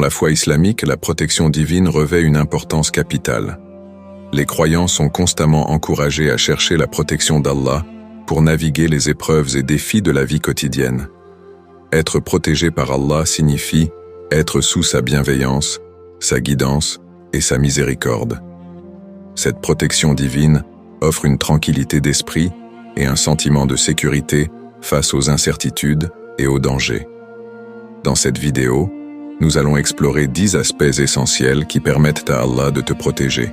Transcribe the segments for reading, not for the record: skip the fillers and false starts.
la foi islamique, la protection divine revêt une importance capitale. Les croyants sont constamment encouragés à chercher la protection d'Allah pour naviguer les épreuves et défis de la vie quotidienne. Être protégé par Allah signifie être sous sa bienveillance, sa guidance et sa miséricorde. Cette protection divine offre une tranquillité d'esprit et un sentiment de sécurité face aux incertitudes et aux dangers. Dans cette vidéo, nous allons explorer 10 aspects essentiels qui permettent à Allah de te protéger.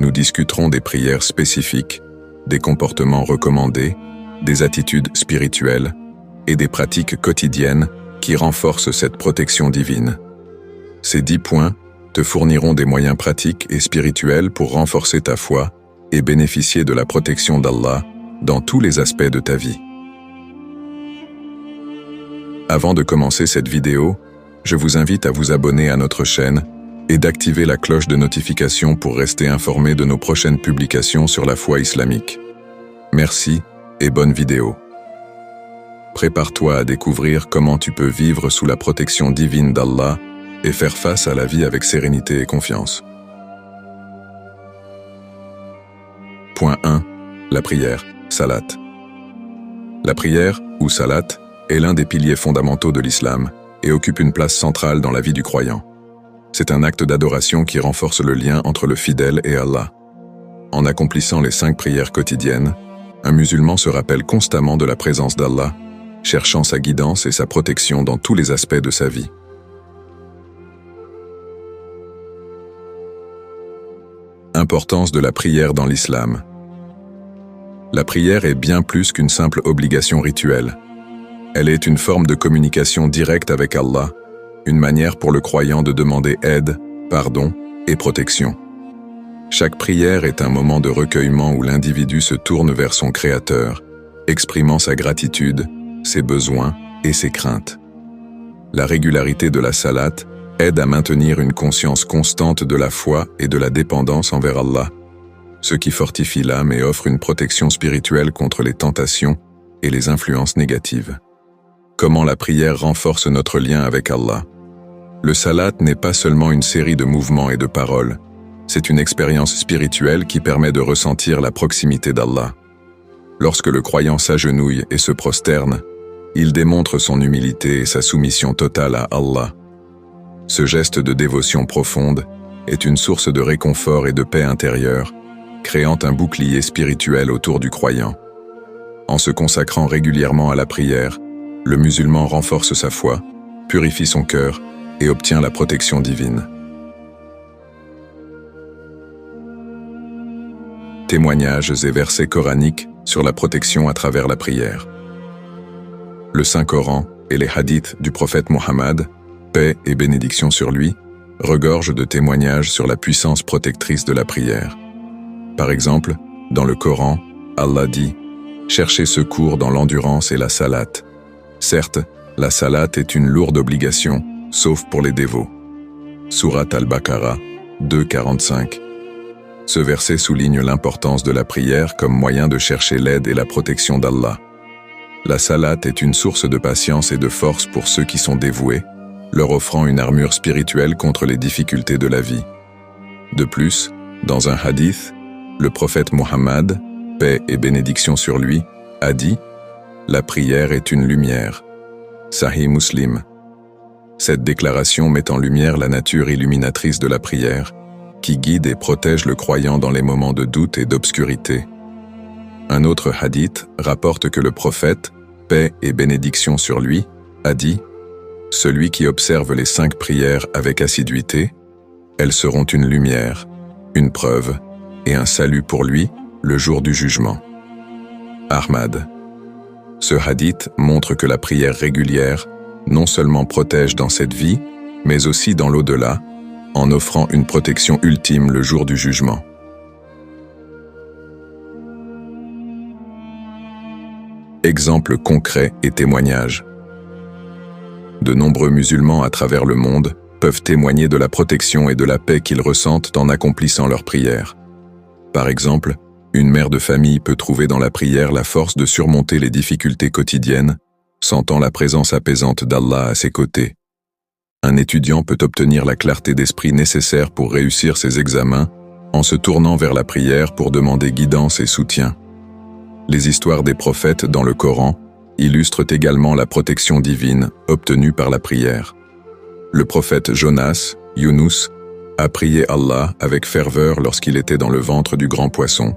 Nous discuterons des prières spécifiques, des comportements recommandés, des attitudes spirituelles et des pratiques quotidiennes qui renforcent cette protection divine. Ces 10 points te fourniront des moyens pratiques et spirituels pour renforcer ta foi et bénéficier de la protection d'Allah dans tous les aspects de ta vie. Avant de commencer cette vidéo, je vous invite à vous abonner à notre chaîne et d'activer la cloche de notification pour rester informé de nos prochaines publications sur la foi islamique. Merci et bonne vidéo. Prépare-toi à découvrir comment tu peux vivre sous la protection divine d'Allah et faire face à la vie avec sérénité et confiance. Point 1. La prière, salat. La prière, ou salat, est l'un des piliers fondamentaux de l'islam et occupe une place centrale dans la vie du croyant. C'est un acte d'adoration qui renforce le lien entre le fidèle et Allah. En accomplissant les 5 prières quotidiennes, un musulman se rappelle constamment de la présence d'Allah, cherchant sa guidance et sa protection dans tous les aspects de sa vie. Importance de la prière dans l'islam. La prière est bien plus qu'une simple obligation rituelle. Elle est une forme de communication directe avec Allah, une manière pour le croyant de demander aide, pardon et protection. Chaque prière est un moment de recueillement où l'individu se tourne vers son Créateur, exprimant sa gratitude, ses besoins et ses craintes. La régularité de la salat aide à maintenir une conscience constante de la foi et de la dépendance envers Allah, ce qui fortifie l'âme et offre une protection spirituelle contre les tentations et les influences négatives. Comment la prière renforce notre lien avec Allah. Le salat n'est pas seulement une série de mouvements et de paroles, c'est une expérience spirituelle qui permet de ressentir la proximité d'Allah. Lorsque le croyant s'agenouille et se prosterne, il démontre son humilité et sa soumission totale à Allah. Ce geste de dévotion profonde est une source de réconfort et de paix intérieure, créant un bouclier spirituel autour du croyant. En se consacrant régulièrement à la prière, le musulman renforce sa foi, purifie son cœur et obtient la protection divine. Témoignages et versets coraniques sur la protection à travers la prière. Le Saint-Coran et les hadiths du prophète Mohammed, paix et bénédiction sur lui, regorgent de témoignages sur la puissance protectrice de la prière. Par exemple, dans le Coran, Allah dit « Cherchez secours dans l'endurance et la salat ». Certes, la salat est une lourde obligation, sauf pour les dévots. Surat al-Baqarah 2:45. Ce verset souligne l'importance de la prière comme moyen de chercher l'aide et la protection d'Allah. La salat est une source de patience et de force pour ceux qui sont dévoués, leur offrant une armure spirituelle contre les difficultés de la vie. De plus, dans un hadith, le prophète Mohammed, paix et bénédiction sur lui, a dit « La prière est une lumière ». Sahih Muslim. Cette déclaration met en lumière la nature illuminatrice de la prière, qui guide et protège le croyant dans les moments de doute et d'obscurité. Un autre hadith rapporte que le prophète, paix et bénédiction sur lui, a dit « Celui qui observe les 5 prières avec assiduité, elles seront une lumière, une preuve et un salut pour lui le jour du jugement. » Ahmad. Ce hadith montre que la prière régulière non seulement protège dans cette vie, mais aussi dans l'au-delà, en offrant une protection ultime le jour du jugement. Exemples concrets et témoignages. De nombreux musulmans à travers le monde peuvent témoigner de la protection et de la paix qu'ils ressentent en accomplissant leurs prières. Par exemple, une mère de famille peut trouver dans la prière la force de surmonter les difficultés quotidiennes, sentant la présence apaisante d'Allah à ses côtés. Un étudiant peut obtenir la clarté d'esprit nécessaire pour réussir ses examens en se tournant vers la prière pour demander guidance et soutien. Les histoires des prophètes dans le Coran illustrent également la protection divine obtenue par la prière. Le prophète Jonas, Yunus, a prié Allah avec ferveur lorsqu'il était dans le ventre du grand poisson,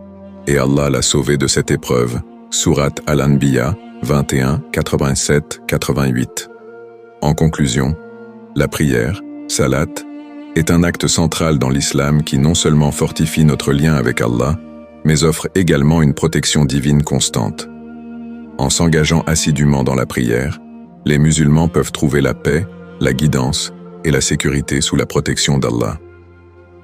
et Allah l'a sauvé de cette épreuve. Sourate Al-Anbiya 21, 87, 88. En conclusion, la prière, salat, est un acte central dans l'islam qui non seulement fortifie notre lien avec Allah, mais offre également une protection divine constante. En s'engageant assidûment dans la prière, les musulmans peuvent trouver la paix, la guidance et la sécurité sous la protection d'Allah.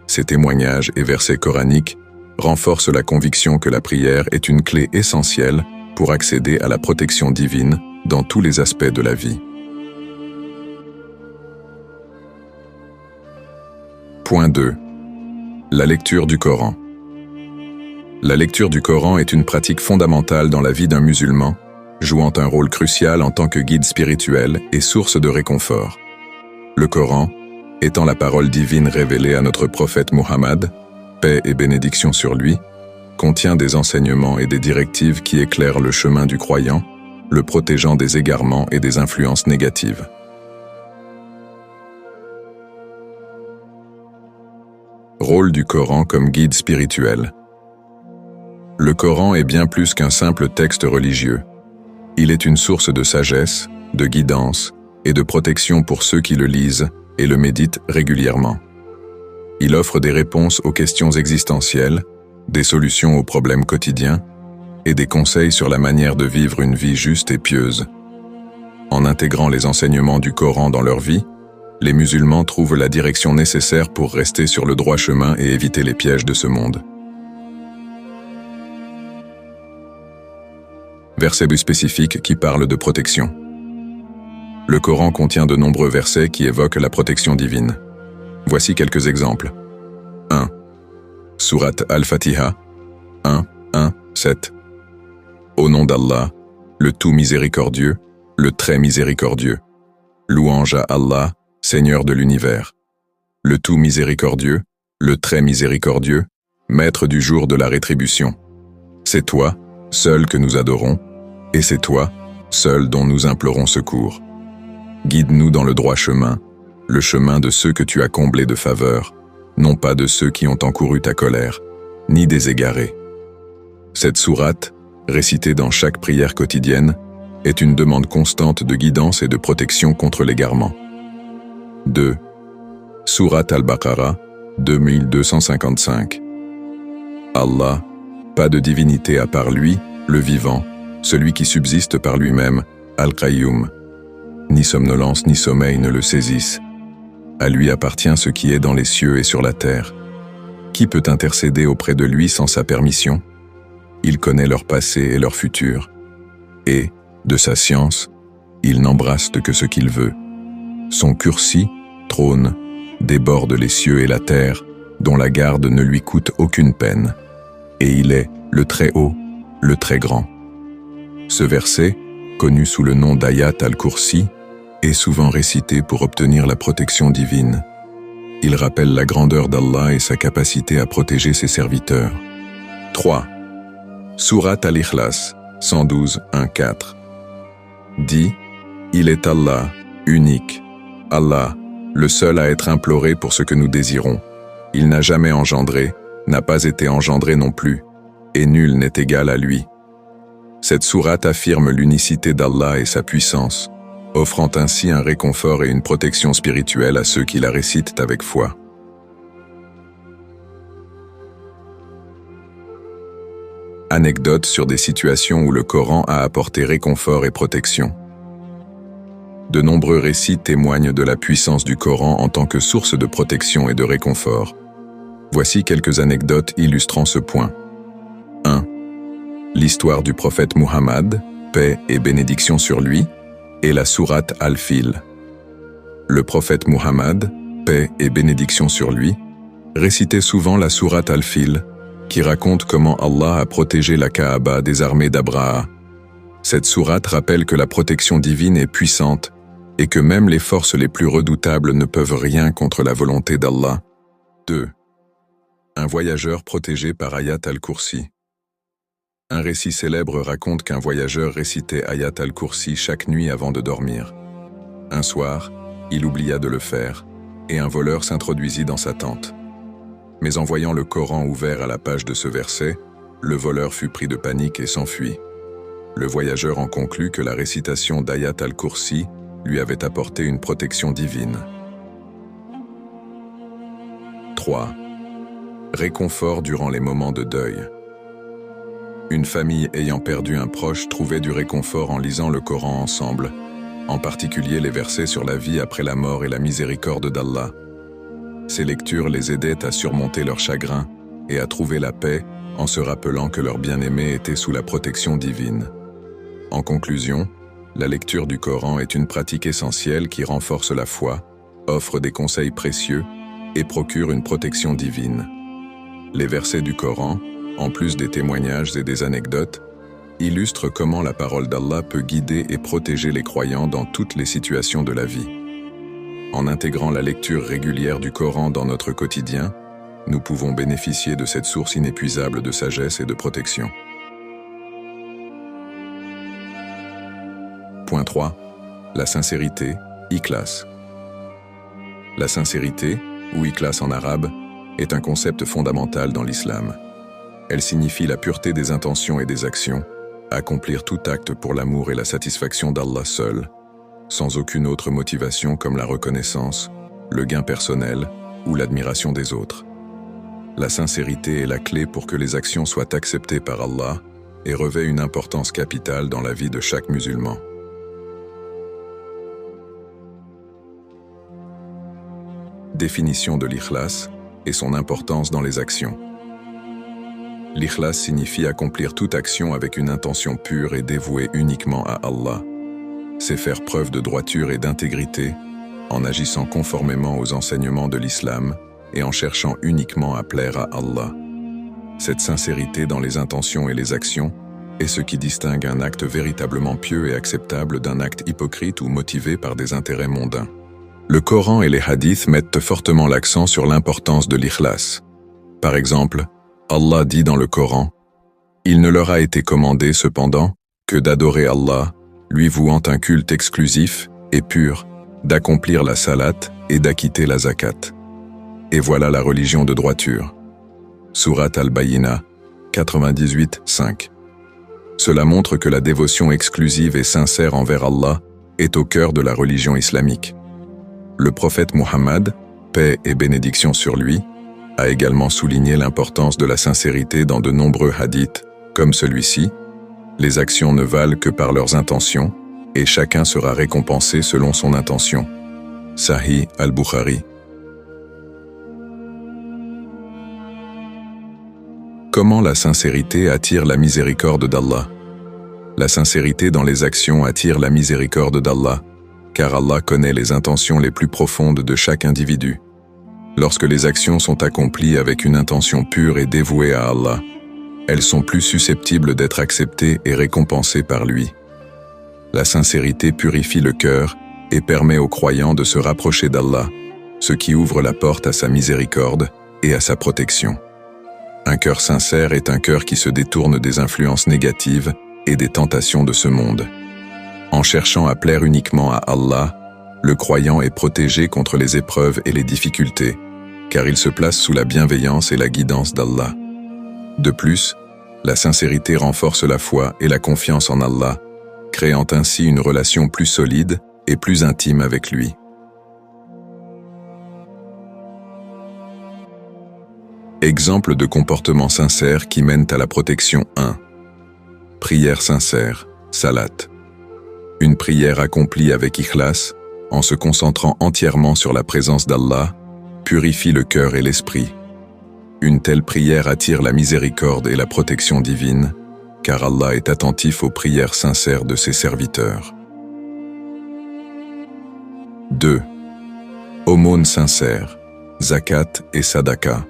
Ces témoignages et versets coraniques renforcent la conviction que la prière est une clé essentielle pour accéder à la protection divine dans tous les aspects de la vie. Point 2. La lecture du Coran. La lecture du Coran est une pratique fondamentale dans la vie d'un musulman, jouant un rôle crucial en tant que guide spirituel et source de réconfort. Le Coran, étant la parole divine révélée à notre prophète Muhammad, paix et bénédiction sur lui, contient des enseignements et des directives qui éclairent le chemin du croyant, le protégeant des égarements et des influences négatives. Rôle du Coran comme guide spirituel. Le Coran est bien plus qu'un simple texte religieux. Il est une source de sagesse, de guidance et de protection pour ceux qui le lisent et le méditent régulièrement. Il offre des réponses aux questions existentielles, des solutions aux problèmes quotidiens et des conseils sur la manière de vivre une vie juste et pieuse. En intégrant les enseignements du Coran dans leur vie, les musulmans trouvent la direction nécessaire pour rester sur le droit chemin et éviter les pièges de ce monde. Versets spécifiques qui parlent de protection. Le Coran contient de nombreux versets qui évoquent la protection divine. Voici quelques exemples. 1. Sourate Al-Fatiha 1, 7. Au nom d'Allah, le tout miséricordieux, le très miséricordieux. Louange à Allah, Seigneur de l'univers. Le tout miséricordieux, le très miséricordieux, maître du jour de la rétribution. C'est toi, seul que nous adorons, et c'est toi, seul dont nous implorons secours. Guide-nous dans le droit chemin, le chemin de ceux que tu as comblés de faveur, non pas de ceux qui ont encouru ta colère, ni des égarés. Cette sourate, récitée dans chaque prière quotidienne, est une demande constante de guidance et de protection contre l'égarement. 2. Sourate Al-Baqarah, 2255. Allah, pas de divinité à part lui, le vivant, celui qui subsiste par lui-même, Al-Qayyum. Ni somnolence ni sommeil ne le saisissent. À lui appartient ce qui est dans les cieux et sur la terre. Qui peut intercéder auprès de lui sans sa permission? Il connaît leur passé et leur futur. Et, de sa science, il n'embrasse que ce qu'il veut. Son cursi, trône, déborde les cieux et la terre, dont la garde ne lui coûte aucune peine. Et il est le très haut, le très grand. Ce verset, connu sous le nom d'Ayat al-Kursi, est souvent récité pour obtenir la protection divine. Il rappelle la grandeur d'Allah et sa capacité à protéger ses serviteurs. 3. Sourate Al-Ikhlas, 112, 1-4. Dit, il est Allah, unique. Allah, le seul à être imploré pour ce que nous désirons. Il n'a jamais engendré, n'a pas été engendré non plus, et nul n'est égal à lui. Cette sourate affirme l'unicité d'Allah et sa puissance, offrant ainsi un réconfort et une protection spirituelle à ceux qui la récitent avec foi. Anecdotes sur des situations où le Coran a apporté réconfort et protection. De nombreux récits témoignent de la puissance du Coran en tant que source de protection et de réconfort. Voici quelques anecdotes illustrant ce point. 1. L'histoire du prophète Muhammad, paix et bénédiction sur lui, et la sourate Al-Fil. Le prophète Muhammad, paix et bénédiction sur lui, récitait souvent la sourate Al-Fil, qui raconte comment Allah a protégé la Kaaba des armées d'Abraha. Cette sourate rappelle que la protection divine est puissante et que même les forces les plus redoutables ne peuvent rien contre la volonté d'Allah. 2. Un voyageur protégé par Ayat al-Kursi. Un récit célèbre raconte qu'un voyageur récitait Ayat al-Kursi chaque nuit avant de dormir. Un soir, il oublia de le faire, et un voleur s'introduisit dans sa tente. Mais en voyant le Coran ouvert à la page de ce verset, le voleur fut pris de panique et s'enfuit. Le voyageur en conclut que la récitation d'Ayat al-Kursi lui avait apporté une protection divine. 3. Réconfort durant les moments de deuil. Une famille ayant perdu un proche trouvait du réconfort en lisant le Coran ensemble, en particulier les versets sur la vie après la mort et la miséricorde d'Allah. Ces lectures les aidaient à surmonter leur chagrin et à trouver la paix en se rappelant que leur bien-aimé était sous la protection divine. En conclusion, la lecture du Coran est une pratique essentielle qui renforce la foi, offre des conseils précieux et procure une protection divine. Les versets du Coran, en plus des témoignages et des anecdotes, illustrent comment la parole d'Allah peut guider et protéger les croyants dans toutes les situations de la vie. En intégrant la lecture régulière du Coran dans notre quotidien, nous pouvons bénéficier de cette source inépuisable de sagesse et de protection. Point 3. La sincérité, ikhlas. La sincérité, ou ikhlas en arabe, est un concept fondamental dans l'islam. Elle signifie la pureté des intentions et des actions, accomplir tout acte pour l'amour et la satisfaction d'Allah seul, sans aucune autre motivation comme la reconnaissance, le gain personnel ou l'admiration des autres. La sincérité est la clé pour que les actions soient acceptées par Allah et revêt une importance capitale dans la vie de chaque musulman. Définition de l'ikhlas et son importance dans les actions. L'ikhlas signifie accomplir toute action avec une intention pure et dévouée uniquement à Allah. C'est faire preuve de droiture et d'intégrité en agissant conformément aux enseignements de l'islam et en cherchant uniquement à plaire à Allah. Cette sincérité dans les intentions et les actions est ce qui distingue un acte véritablement pieux et acceptable d'un acte hypocrite ou motivé par des intérêts mondains. Le Coran et les hadiths mettent fortement l'accent sur l'importance de l'ikhlas. Par exemple, Allah dit dans le Coran « Il ne leur a été commandé cependant que d'adorer Allah, lui vouant un culte exclusif et pur, d'accomplir la salat et d'acquitter la zakat. Et voilà la religion de droiture. » Surat al-Bayyina, 98-5. Cela montre que la dévotion exclusive et sincère envers Allah est au cœur de la religion islamique. Le prophète Muhammad, paix et bénédiction sur lui, a également souligné l'importance de la sincérité dans de nombreux hadiths, comme celui-ci. Les actions ne valent que par leurs intentions, et chacun sera récompensé selon son intention. Sahih al-Bukhari. Comment la sincérité attire la miséricorde d'Allah? La sincérité dans les actions attire la miséricorde d'Allah, car Allah connaît les intentions les plus profondes de chaque individu. Lorsque les actions sont accomplies avec une intention pure et dévouée à Allah, elles sont plus susceptibles d'être acceptées et récompensées par lui. La sincérité purifie le cœur et permet aux croyants de se rapprocher d'Allah, ce qui ouvre la porte à sa miséricorde et à sa protection. Un cœur sincère est un cœur qui se détourne des influences négatives et des tentations de ce monde. En cherchant à plaire uniquement à Allah, le croyant est protégé contre les épreuves et les difficultés, car il se place sous la bienveillance et la guidance d'Allah. De plus, la sincérité renforce la foi et la confiance en Allah, créant ainsi une relation plus solide et plus intime avec lui. Exemple de comportement sincère qui mènent à la protection 1. Prière sincère, salat. Une prière accomplie avec ikhlas, en se concentrant entièrement sur la présence d'Allah, purifie le cœur et l'esprit. Une telle prière attire la miséricorde et la protection divine, car Allah est attentif aux prières sincères de ses serviteurs. 2. Aumône sincère, zakat et sadaka.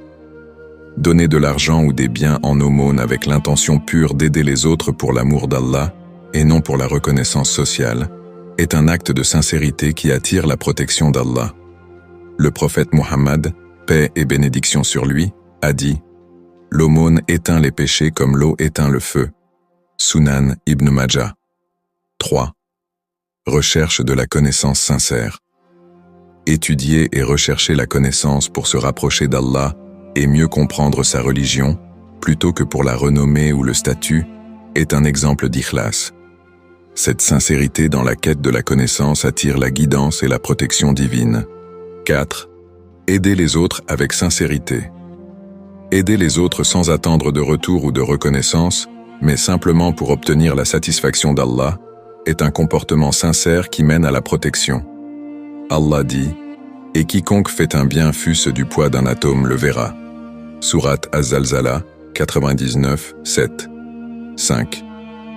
Donner de l'argent ou des biens en aumône avec l'intention pure d'aider les autres pour l'amour d'Allah et non pour la reconnaissance sociale est un acte de sincérité qui attire la protection d'Allah. Le prophète Muhammad, paix et bénédiction sur lui, a dit « L'aumône éteint les péchés comme l'eau éteint le feu. » Sunan Ibn Majah. 3. Recherche de la connaissance sincère. Étudier et rechercher la connaissance pour se rapprocher d'Allah et mieux comprendre sa religion, plutôt que pour la renommée ou le statut, est un exemple d'ikhlas. Cette sincérité dans la quête de la connaissance attire la guidance et la protection divine. 4. Aider les autres avec sincérité. Aider les autres sans attendre de retour ou de reconnaissance, mais simplement pour obtenir la satisfaction d'Allah, est un comportement sincère qui mène à la protection. Allah dit « Et quiconque fait un bien fût-ce du poids d'un atome le verra. » Sourate Az-Zalzala, 99, 7. 5.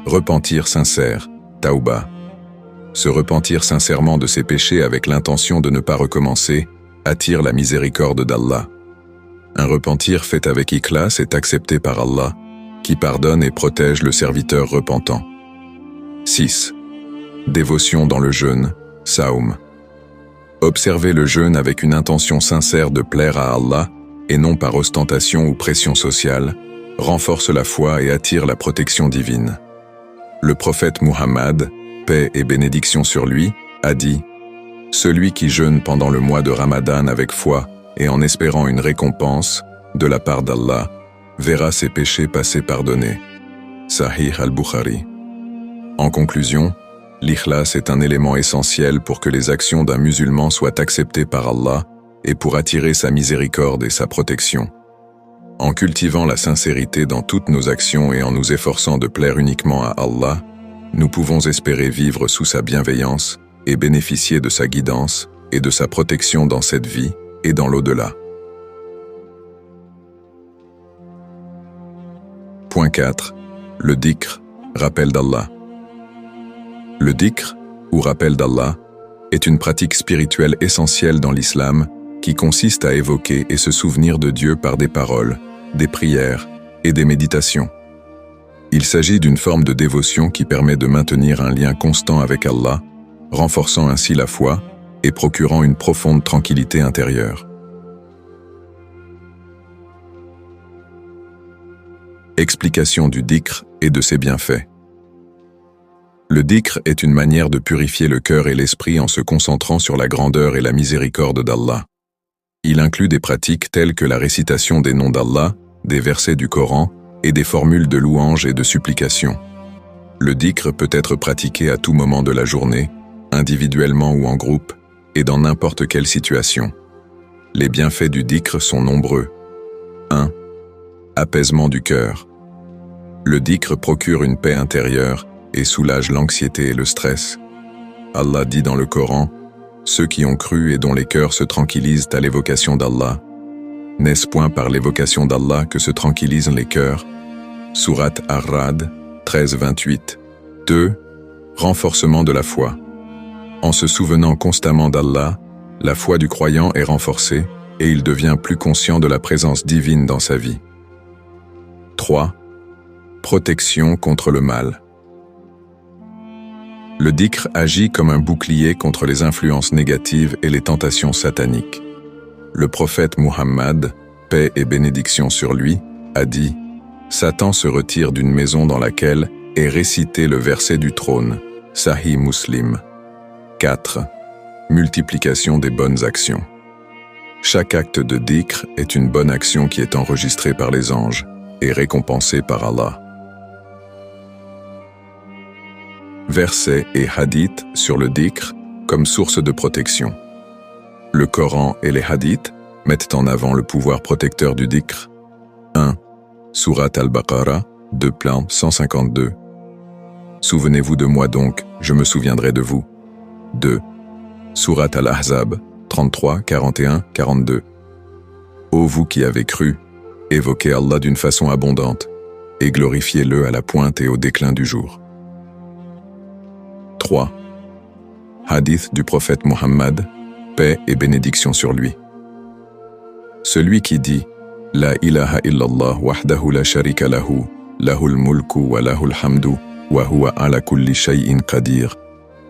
Repentir sincère, Tauba. Se repentir sincèrement de ses péchés avec l'intention de ne pas recommencer attire la miséricorde d'Allah. Un repentir fait avec ikhlas est accepté par Allah, qui pardonne et protège le serviteur repentant. 6. Dévotion dans le jeûne, Saum. Observer le jeûne avec une intention sincère de plaire à Allah, et non par ostentation ou pression sociale, renforce la foi et attire la protection divine. Le prophète Muhammad, paix et bénédiction sur lui, a dit « Celui qui jeûne pendant le mois de Ramadan avec foi et en espérant une récompense, de la part d'Allah, verra ses péchés passés pardonnés. » Sahih al-Bukhari. En conclusion, l'ikhlas est un élément essentiel pour que les actions d'un musulman soient acceptées par Allah et pour attirer sa miséricorde et sa protection. En cultivant la sincérité dans toutes nos actions et en nous efforçant de plaire uniquement à Allah, nous pouvons espérer vivre sous sa bienveillance et bénéficier de sa guidance et de sa protection dans cette vie et dans l'au-delà. Point 4. Le dhikr, rappel d'Allah. Le dhikr, ou rappel d'Allah, est une pratique spirituelle essentielle dans l'islam qui consiste à évoquer et se souvenir de Dieu par des paroles, des prières et des méditations. Il s'agit d'une forme de dévotion qui permet de maintenir un lien constant avec Allah, renforçant ainsi la foi et procurant une profonde tranquillité intérieure. Explication du dhikr et de ses bienfaits. Le dhikr est une manière de purifier le cœur et l'esprit en se concentrant sur la grandeur et la miséricorde d'Allah. Il inclut des pratiques telles que la récitation des noms d'Allah, des versets du Coran et des formules de louange et de supplication. Le dhikr peut être pratiqué à tout moment de la journée, individuellement ou en groupe, et dans n'importe quelle situation. Les bienfaits du dhikr sont nombreux. 1. Apaisement du cœur. Le dhikr procure une paix intérieure et soulage l'anxiété et le stress. Allah dit dans le Coran « Ceux qui ont cru et dont les cœurs se tranquillisent à l'évocation d'Allah. N'est-ce point par l'évocation d'Allah que se tranquillisent les cœurs » Sourate Ar-Ra'd, 13-28. 2. Renforcement de la foi. En se souvenant constamment d'Allah, la foi du croyant est renforcée et il devient plus conscient de la présence divine dans sa vie. 3. Protection contre le mal. Le dhikr agit comme un bouclier contre les influences négatives et les tentations sataniques. Le prophète Muhammad, paix et bénédiction sur lui, a dit « Satan se retire d'une maison dans laquelle est récité le verset du trône, Sahih Muslim. » 4. Multiplication des bonnes actions. Chaque acte de dhikr est une bonne action qui est enregistrée par les anges et récompensée par Allah. Versets et hadiths sur le dhikr comme source de protection. Le Coran et les hadiths mettent en avant le pouvoir protecteur du dhikr. 1. Sourate Al-Baqarah, 2-152. Souvenez-vous de moi donc, je me souviendrai de vous. 2. Sourate Al-Ahzab, 33, 41, 42. Ô vous qui avez cru, évoquez Allah d'une façon abondante et glorifiez-le à la pointe et au déclin du jour. 3. Hadith du prophète Muhammad, paix et bénédiction sur lui. Celui qui dit « La ilaha illallah wahdahu la sharika lahu, lahul mulku wa lahul hamdu, wa huwa ala kulli shay'in qadir »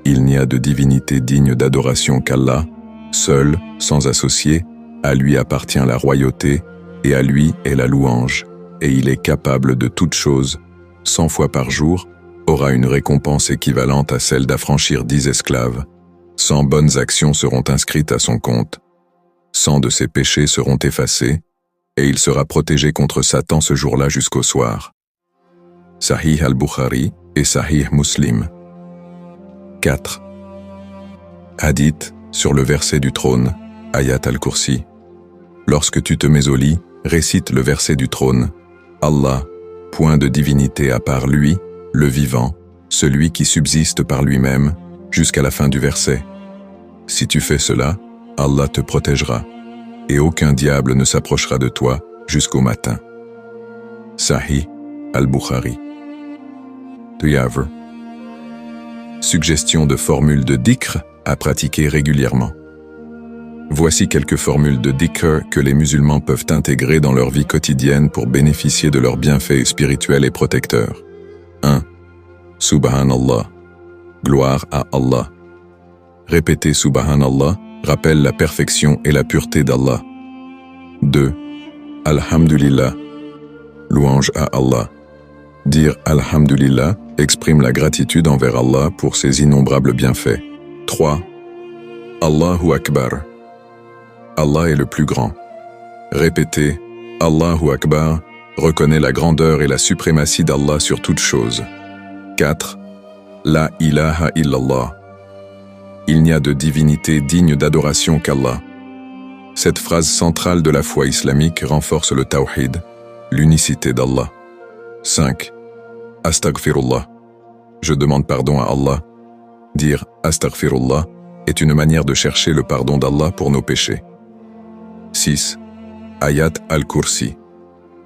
Il n'y a de divinité digne d'adoration qu'Allah, seul, sans associé, à lui appartient la royauté, et à lui est la louange, et il est capable de toutes choses, 100 fois par jour, aura une récompense équivalente à celle d'affranchir 10 esclaves. 100 bonnes actions seront inscrites à son compte. 100 de ses péchés seront effacés, et il sera protégé contre Satan ce jour-là jusqu'au soir. Sahih al-Bukhari et Sahih Muslim. 4. Hadith sur le verset du trône, Ayat al-Kursi. Lorsque tu te mets au lit, récite le verset du trône. Allah, point de divinité à part lui, le vivant, celui qui subsiste par lui-même, jusqu'à la fin du verset. Si tu fais cela, Allah te protégera, et aucun diable ne s'approchera de toi jusqu'au matin. Sahih al-Bukhari. Tuyavr. Suggestion de formules de dhikr à pratiquer régulièrement. Voici quelques formules de dhikr que les musulmans peuvent intégrer dans leur vie quotidienne pour bénéficier de leurs bienfaits spirituels et protecteurs. 1. Subhanallah. Gloire à Allah. Répéter Subhanallah rappelle la perfection et la pureté d'Allah. 2. Alhamdulillah. Louange à Allah. Dire Alhamdulillah exprime la gratitude envers Allah pour ses innombrables bienfaits. 3. Allahu Akbar. Allah est le plus grand. Répéter Allahu Akbar reconnaît la grandeur et la suprématie d'Allah sur toute chose. 4. La ilaha illallah. Il n'y a de divinité digne d'adoration qu'Allah. Cette phrase centrale de la foi islamique renforce le tawhid, l'unicité d'Allah. 5. Astaghfirullah. Je demande pardon à Allah. Dire Astaghfirullah est une manière de chercher le pardon d'Allah pour nos péchés. 6. Ayat al-Kursi.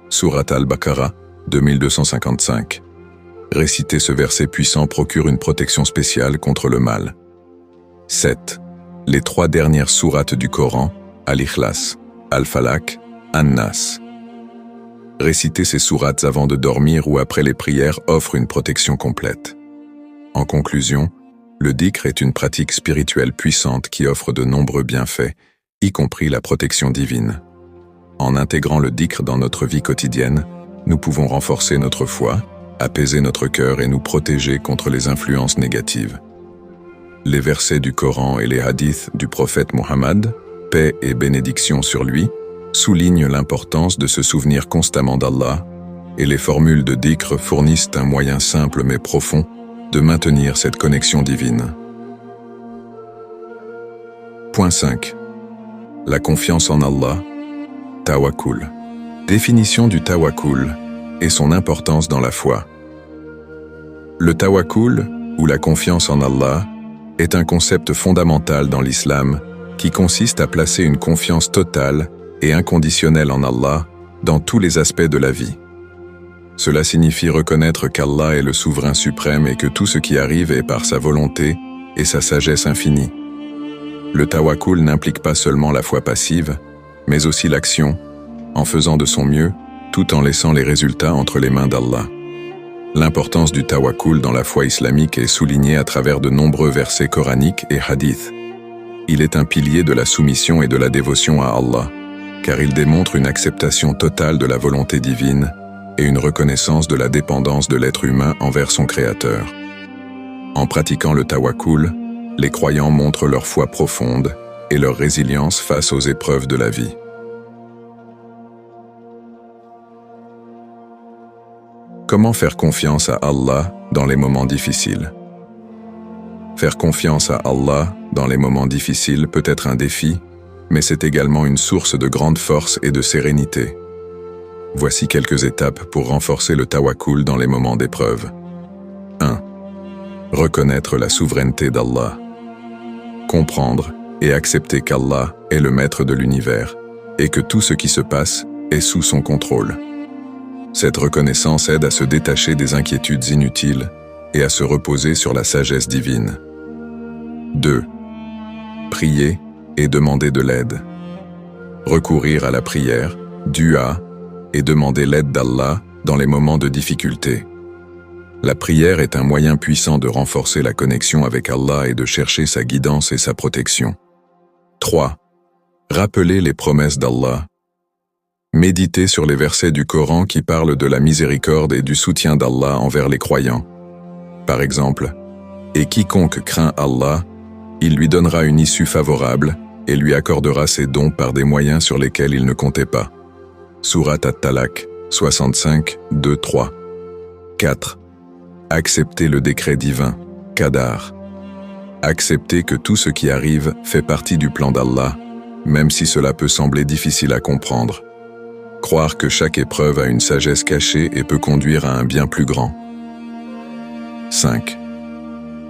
Surat al-Baqarah, 2255. Réciter ce verset puissant procure une protection spéciale contre le mal. 7. Les 3 dernières sourates du Coran, Al-Ikhlas, Al-Falaq, An-Nas. Réciter ces sourates avant de dormir ou après les prières offre une protection complète. En conclusion, le dhikr est une pratique spirituelle puissante qui offre de nombreux bienfaits, y compris la protection divine. En intégrant le dhikr dans notre vie quotidienne, nous pouvons renforcer notre foi, apaiser notre cœur et nous protéger contre les influences négatives. Les versets du Coran et les hadiths du prophète Mohammed, paix et bénédiction sur lui, soulignent l'importance de se souvenir constamment d'Allah, et les formules de dhikr fournissent un moyen simple mais profond de maintenir cette connexion divine. Point 5. La confiance en Allah, Tawakkul. Définition du tawakkul et son importance dans la foi. Le tawakkul, ou la confiance en Allah, est un concept fondamental dans l'islam qui consiste à placer une confiance totale et inconditionnelle en Allah dans tous les aspects de la vie. Cela signifie reconnaître qu'Allah est le souverain suprême et que tout ce qui arrive est par sa volonté et sa sagesse infinie. Le tawakkul n'implique pas seulement la foi passive, mais aussi l'action, en faisant de son mieux, tout en laissant les résultats entre les mains d'Allah. L'importance du tawakkul dans la foi islamique est soulignée à travers de nombreux versets coraniques et hadiths. Il est un pilier de la soumission et de la dévotion à Allah, car il démontre une acceptation totale de la volonté divine et une reconnaissance de la dépendance de l'être humain envers son Créateur. En pratiquant le tawakkul, les croyants montrent leur foi profonde et leur résilience face aux épreuves de la vie. Comment faire confiance à Allah dans les moments difficiles? Faire confiance à Allah dans les moments difficiles peut être un défi, mais c'est également une source de grande force et de sérénité. Voici quelques étapes pour renforcer le tawakkul dans les moments d'épreuve. 1. Reconnaître la souveraineté d'Allah. Comprendre et accepter qu'Allah est le maître de l'univers et que tout ce qui se passe est sous son contrôle. Cette reconnaissance aide à se détacher des inquiétudes inutiles et à se reposer sur la sagesse divine. 2. Prier et demander de l'aide. Recourir à la prière, dua, et demander l'aide d'Allah dans les moments de difficulté. La prière est un moyen puissant de renforcer la connexion avec Allah et de chercher sa guidance et sa protection. 3. Rappelez les promesses d'Allah. Méditez sur les versets du Coran qui parlent de la miséricorde et du soutien d'Allah envers les croyants. Par exemple, « Et quiconque craint Allah, il lui donnera une issue favorable et lui accordera ses dons par des moyens sur lesquels il ne comptait pas. » Surat At-Talaq, 65, 2, 3. 4. Acceptez le décret divin, Qadar. Acceptez que tout ce qui arrive fait partie du plan d'Allah, même si cela peut sembler difficile à comprendre. Croire que chaque épreuve a une sagesse cachée et peut conduire à un bien plus grand. 5.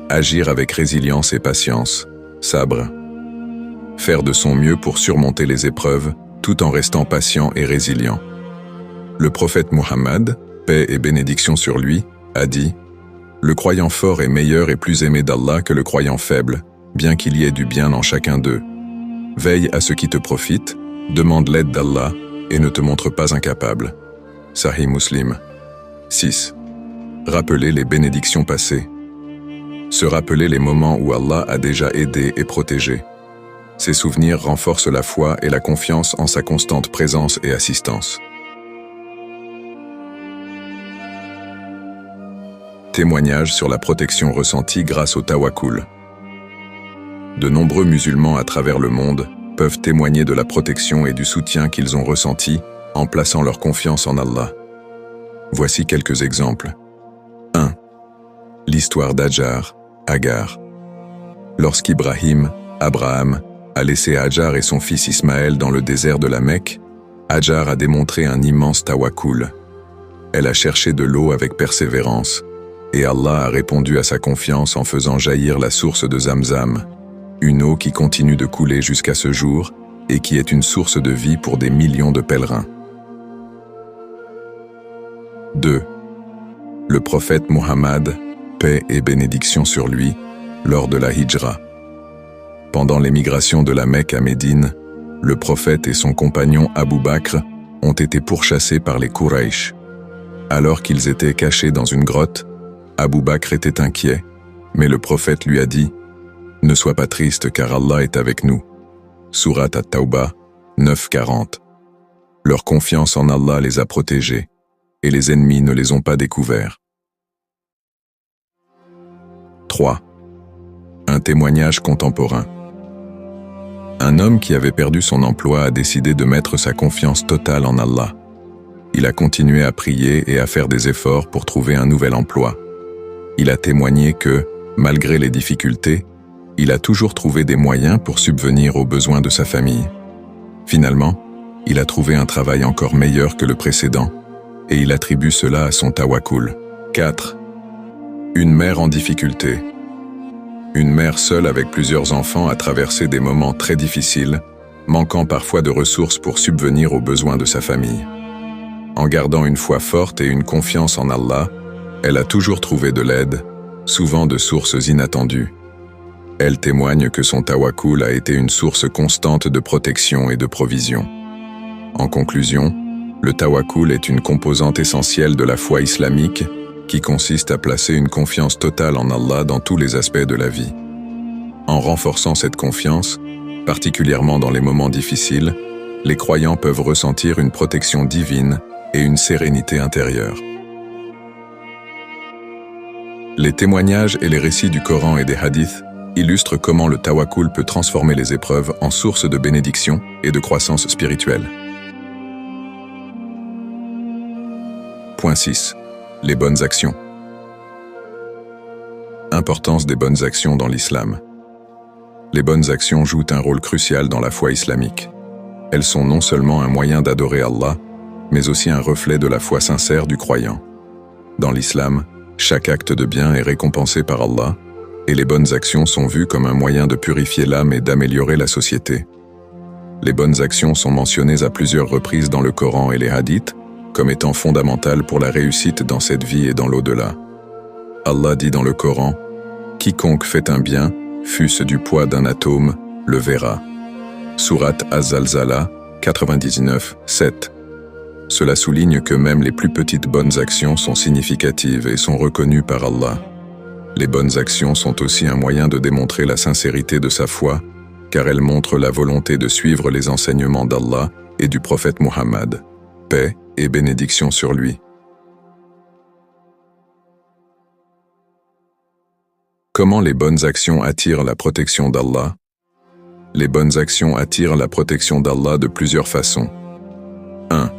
Agir avec résilience et patience, sabre. Faire de son mieux pour surmonter les épreuves, tout en restant patient et résilient. Le prophète Muhammad, paix et bénédiction sur lui, a dit « Le croyant fort est meilleur et plus aimé d'Allah que le croyant faible, bien qu'il y ait du bien en chacun d'eux. Veille à ce qui te profite, demande l'aide d'Allah et ne te montre pas incapable. » Sahih Muslim. 6. Rappelez les bénédictions passées. Se rappeler les moments où Allah a déjà aidé et protégé. Ces souvenirs renforcent la foi et la confiance en sa constante présence et assistance. Témoignage sur la protection ressentie grâce au tawakkul. De nombreux musulmans à travers le monde peuvent témoigner de la protection et du soutien qu'ils ont ressenti en plaçant leur confiance en Allah. Voici quelques exemples. 1. L'histoire d'Hajar, Agar. Lorsqu'Ibrahim, Abraham, a laissé Hajar et son fils Ismaël dans le désert de la Mecque, Hajar a démontré un immense tawakkul. Elle a cherché de l'eau avec persévérance, et Allah a répondu à sa confiance en faisant jaillir la source de Zamzam, une eau qui continue de couler jusqu'à ce jour et qui est une source de vie pour des millions de pèlerins. 2. Le prophète Muhammad, paix et bénédiction sur lui, lors de la Hijra. Pendant l'émigration de la Mecque à Médine, le prophète et son compagnon Abu Bakr ont été pourchassés par les Quraysh. Alors qu'ils étaient cachés dans une grotte, Abu Bakr était inquiet, mais le prophète lui a dit « Ne sois pas triste car Allah est avec nous. » Surat At-Tawbah, 9-40. Leur confiance en Allah les a protégés, et les ennemis ne les ont pas découverts. 3. Un témoignage contemporain. Un homme qui avait perdu son emploi a décidé de mettre sa confiance totale en Allah. Il a continué à prier et à faire des efforts pour trouver un nouvel emploi. Il a témoigné que, malgré les difficultés, il a toujours trouvé des moyens pour subvenir aux besoins de sa famille. Finalement, il a trouvé un travail encore meilleur que le précédent, et il attribue cela à son tawakkul. 4. Une mère en difficulté. Une mère seule avec plusieurs enfants a traversé des moments très difficiles, manquant parfois de ressources pour subvenir aux besoins de sa famille. En gardant une foi forte et une confiance en Allah, elle a toujours trouvé de l'aide, souvent de sources inattendues. Elle témoigne que son tawakkul a été une source constante de protection et de provision. En conclusion, le tawakkul est une composante essentielle de la foi islamique qui consiste à placer une confiance totale en Allah dans tous les aspects de la vie. En renforçant cette confiance, particulièrement dans les moments difficiles, les croyants peuvent ressentir une protection divine et une sérénité intérieure. Les témoignages et les récits du Coran et des hadiths illustrent comment le tawakkul peut transformer les épreuves en source de bénédiction et de croissance spirituelle. Point 6. Les bonnes actions. Importance des bonnes actions dans l'islam. Les bonnes actions jouent un rôle crucial dans la foi islamique. Elles sont non seulement un moyen d'adorer Allah, mais aussi un reflet de la foi sincère du croyant. Dans l'islam, chaque acte de bien est récompensé par Allah, et les bonnes actions sont vues comme un moyen de purifier l'âme et d'améliorer la société. Les bonnes actions sont mentionnées à plusieurs reprises dans le Coran et les hadiths, comme étant fondamentales pour la réussite dans cette vie et dans l'au-delà. Allah dit dans le Coran « Quiconque fait un bien, fût-ce du poids d'un atome, le verra. » Surat Az-Zalzala, 99, 7. Cela souligne que même les plus petites bonnes actions sont significatives et sont reconnues par Allah. Les bonnes actions sont aussi un moyen de démontrer la sincérité de sa foi, car elles montrent la volonté de suivre les enseignements d'Allah et du prophète Muhammad, paix et bénédiction sur lui. Comment les bonnes actions attirent la protection d'Allah? Les bonnes actions attirent la protection d'Allah de plusieurs façons. 1.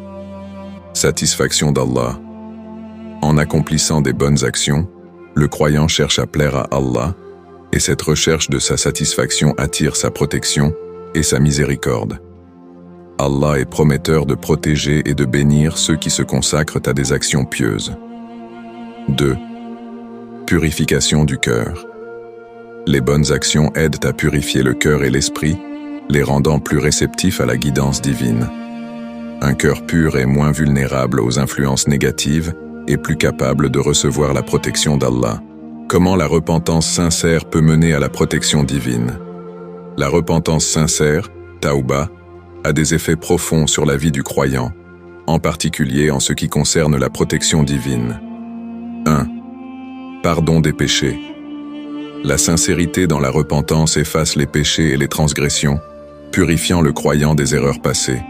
Satisfaction d'Allah. En accomplissant des bonnes actions, le croyant cherche à plaire à Allah, et cette recherche de sa satisfaction attire sa protection et sa miséricorde. Allah est prometteur de protéger et de bénir ceux qui se consacrent à des actions pieuses. 2. Purification du cœur. Les bonnes actions aident à purifier le cœur et l'esprit, les rendant plus réceptifs à la guidance divine. Un cœur pur est moins vulnérable aux influences négatives et plus capable de recevoir la protection d'Allah. Comment la repentance sincère peut mener à la protection divine? La repentance sincère, Tauba, a des effets profonds sur la vie du croyant, en particulier en ce qui concerne la protection divine. 1. Pardon des péchés. La sincérité dans la repentance efface les péchés et les transgressions, purifiant le croyant des erreurs passées.